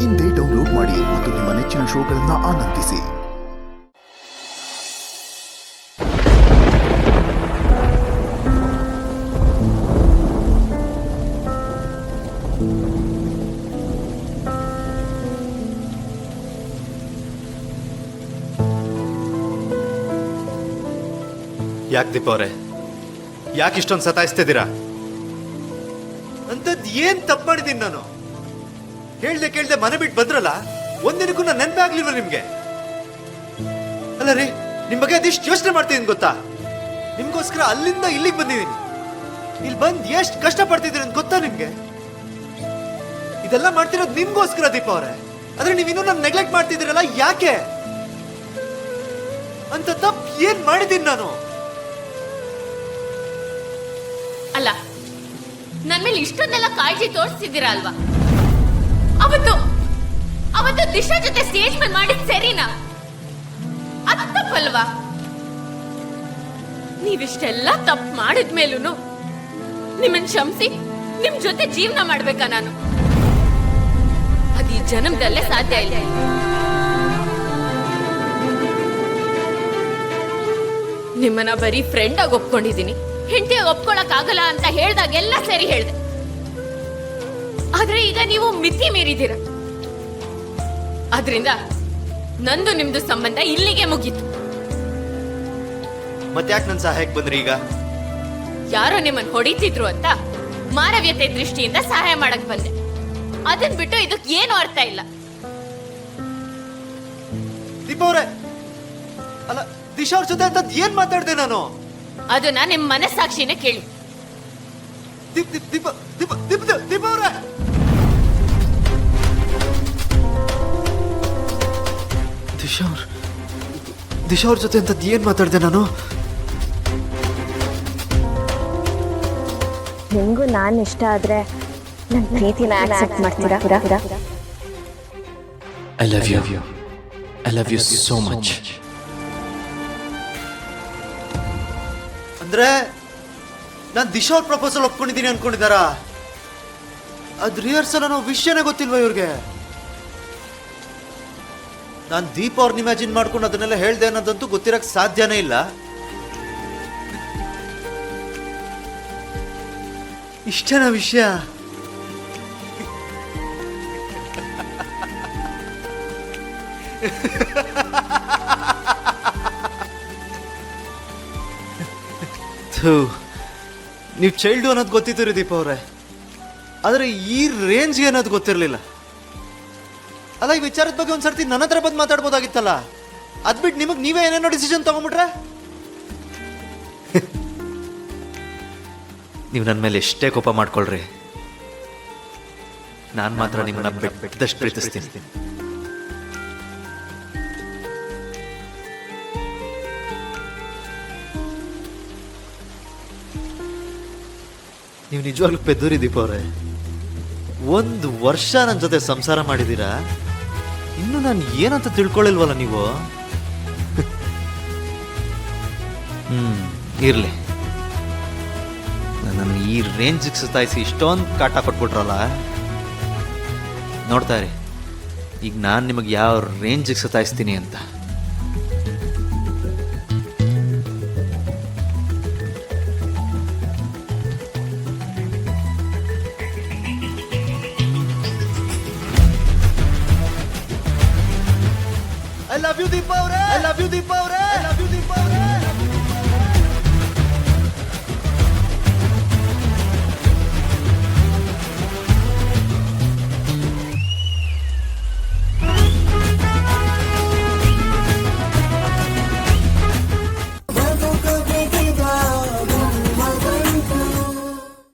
ಇಂದೇ ಡೌನ್ಲೋಡ್ ಮಾಡಿ ಮತ್ತು ನಿಮ್ಮ ನೆಚ್ಚಿನ ಶೋಗಳನ್ನು ಆನಂದಿಸಿ. ಯಾಕೆ ದೀಪ ಅವರೇ, ಯಾಕೆ ಇಷ್ಟೊಂದು ಸತಾಯಿಸ್ತಿದ್ದೀರಾ? ಅಂತದ್ ಏನ್ ತಪ್ಪು ಮಾಡಿದ್ದೀನಿ ನಾನು? ಹೇಳ್ದೆ ಕೇಳ್ದೆ ಮನೆ ಬಿಟ್ಟು ಬಂದ್ರಲ್ಲ, ಒಂದಿನಕ್ಕೂ ನಾನು ನೆನಪೇ ಆಗ್ಲಿಲ್ವ ನಿಮ್ಗೆ? ಅಲ್ಲ ರೀ, ನಿಮ್ ಬಗ್ಗೆ ಅದಿಷ್ಟು ಯೋಚನೆ ಮಾಡ್ತಿದ್ದೀನಿ ಗೊತ್ತಾ? ನಿಮ್ಗೋಸ್ಕರ ಅಲ್ಲಿಂದ ಇಲ್ಲಿಗೆ ಬಂದಿದ್ದೀನಿ. ಇಲ್ಲಿ ಬಂದ್ ಎಷ್ಟು ಕಷ್ಟ ಪಡ್ತಿದ್ದೀರಿ ಅಂತ ಗೊತ್ತಾ ನಿಮ್ಗೆ? ಇದೆಲ್ಲ ಮಾಡ್ತಿರೋದು ನಿಮ್ಗೋಸ್ಕರ ದೀಪ ಅವರೇ. ಆದ್ರೆ ನೀವಿನ್ನೂ ನಾನು ನೆಗ್ಲೆಕ್ಟ್ ಮಾಡ್ತಿದ್ದೀರಲ್ಲ, ಯಾಕೆ? ಅಂತ ತಪ್ಪು ಏನ್ ಮಾಡಿದ್ದೀನಿ ನಾನು? ಅಲ್ಲ, ನನ್ ಮೇಲೆ ಇಷ್ಟೊಂದೆಲ್ಲ ಕಾಳಜಿ ತೋರಿಸ್ತಿದ್ದೀರಾ ಅಲ್ವಾ? ಅವತ್ತು ದಿಶಾ ಜೊತೆ ಸ್ಟೇಜ್ ಮೇಲೆ ಮಾಡಿದ್ ಸರಿನಾ? ಅದು ತಪ್ಪಲ್ವಾ? ನೀವಿಷ್ಟೆಲ್ಲ ತಪ್ಪು ಮಾಡಿದ್ಮೇಲೂ ನಿಮ್ಮನ್ ಕ್ಷಮಿಸಿ ನಿಮ್ ಜೊತೆ ಜೀವನ ಮಾಡ್ಬೇಕಾ ನಾನು? ಅದು ಈ ಜನ್ಮದಲ್ಲೇ ಸಾಧ್ಯ ಇಲ್ಲ. ನಿಮ್ಮನ್ನ ಬರೀ ಫ್ರೆಂಡ್ ಆಗಿ ಒಪ್ಕೊಂಡಿದ್ದೀನಿ, ಹೆಂಡತಿಯಾಗಿ ಒಪ್ಕೊಳಕ್ ಆಗಲ್ಲ ಅಂತ ಹೇಳ್ದಾಗೆಲ್ಲ ಸರಿ ಹೇಳ್ದೆ. ಆದ್ರೆ ಈಗ ನೀವು ಮಿತಿ ಮೀರಿದ್ದೀರ. ಆದ್ರಿಂದ ನಂದು ನಿಮ್ದು ಸಂಬಂಧ ಇಲ್ಲಿಗೆ ಮುಗೀತು. ಮತ್ತೆ ಯಾಕೆ ನನ್ನ ಸಹಾಯಕ್ಕೆ ಬಂದ್ರಿ ಈಗ? ಯಾರೋ ನಿಮ್ಮನ್ನ ಹೊಡಿತಿದ್ರು ಅಂತ ಮಾನವೀಯತೆ ದೃಷ್ಟಿಯಿಂದ ಸಹಾಯ ಮಾಡಕ್ ಬಂದೆ. ಅದನ್ ಬಿಟ್ಟು ಇದಕ್ಕೆ ಏನು ಅರ್ಥ ಇಲ್ಲ. ದೀಪ ಅವರೇ, ಅಲ್ಲ ದಿಶಾ ಅವ್ರ ಜೊತೆ ಅಂತ ಏನ್ ಮಾತಾಡ್ದೆ ನಾನು? ಅದನ್ನ ನಿಮ್ ಮನಸ್ಸಾಕ್ಷಿನೇ ಕೇಳಿ. ದೀಪ ದೀಪ ದೀಪ ದೀಪ ದೀಪ ಅವರೇ, ದಿಶಾ ಅವ್ರ ಜೊತೆ ಅಂತ ಏನ್ ಮಾತಾಡ್ದೆ ನಾನು? ನಿಮಗೂ ನಾನು ಇಷ್ಟ ಆದ್ರೆ ನನ್ನ ಪ್ರೀತಿನ ಆಕ್ಸೆಪ್ಟ್ ಮಾಡ್ತೀರಾ? I love you. I love you so much. ಅಂದ್ರೆ ನಾನ್ ದಿಶಾ ಅವ್ರ ಪ್ರಪೋಸಲ್ ಒಪ್ಕೊಂಡಿದ್ದೀನಿ ಅನ್ಕೊಂಡಿದಾರ? ಅದ್ ರಿಹರ್ಸಲ್ ಅನ್ನೋ ವಿಷಯನೇ ಗೊತ್ತಿಲ್ವಾ ಇವ್ರಿಗೆ? ನಾನ್ ದೀಪ ಅವ್ರನ್ನ ಇಮ್ಯಾಜಿನ್ ಮಾಡ್ಕೊಂಡು ಅದನ್ನೆಲ್ಲ ಹೇಳ್ದೆ ಅನ್ನೋದಂತೂ ಗೊತ್ತಿರಕ್ ಸಾಧ್ಯನೇ ಇಲ್ಲ. ಇಷ್ಟೇನಾ ವಿಷಯ? ನೀವು ಚೈಲ್ಡು ಅನ್ನೋದು ಗೊತ್ತಿತ್ತು ರೀ ದೀಪ ಅವ್ರೆ, ಆದ್ರೆ ಈ ರೇಂಜ್ಗೆ ಅನ್ನೋದು ಗೊತ್ತಿರಲಿಲ್ಲ. ಅಲ್ಲ, ಈ ವಿಚಾರದ ಬಗ್ಗೆ ಒಂದ್ಸರ್ತಿ ನನ್ನ ಹತ್ರ ಬಂದು ಮಾತಾಡ್ಬೋದಾಗಿತ್ತಲ್ಲ. ಅದ್ಬಿಟ್ಟು ನಿಮಗೆ ನೀವೇ ಏನೇನೋ ಡಿಸಿಷನ್ ತಗೊಂಡ್ಬಿಟ್ರೆ? ನೀವು ನನ್ನ ಮೇಲೆ ಎಷ್ಟೇ ಕೋಪ ಮಾಡ್ಕೊಳ್ರಿ, ನಾನು ಮಾತ್ರ ನಿಮ್ಮನ್ನ ಬೆಟ್ಟದಷ್ಟು ಪ್ರೀತಿಸ್ತೀನಿ. ನೀವು ನಿಜವಾಗ್ಲೂ ಪೆದ್ದೂರಿ ದೀಪ ಅವ್ರೆ. 1 ವರ್ಷ ನನ್ನ ಜೊತೆ ಸಂಸಾರ ಮಾಡಿದ್ದೀರಾ, ಇನ್ನು ನಾನು ಏನಂತ ತಿಳ್ಕೊಳ್ಳಿಲ್ವಲ್ಲ ನೀವು? ಇರ್ಲಿ, ನನ್ನನ್ನು ಈ ರೇಂಜಿಗೆ ಸತಾಯಿಸಿ ಇಷ್ಟೊಂದು ಕಾಟ ಕೊಟ್ಬಿಟ್ರಲ್ಲ, ನೋಡ್ತಾ ಇರಿ ಈಗ ನಾನು ನಿಮಗೆ ಯಾವ ರೇಂಜಿಗೆ ಸತಾಯಿಸ್ತೀನಿ ಅಂತ. I love you, Deepa. I love you, Deepa.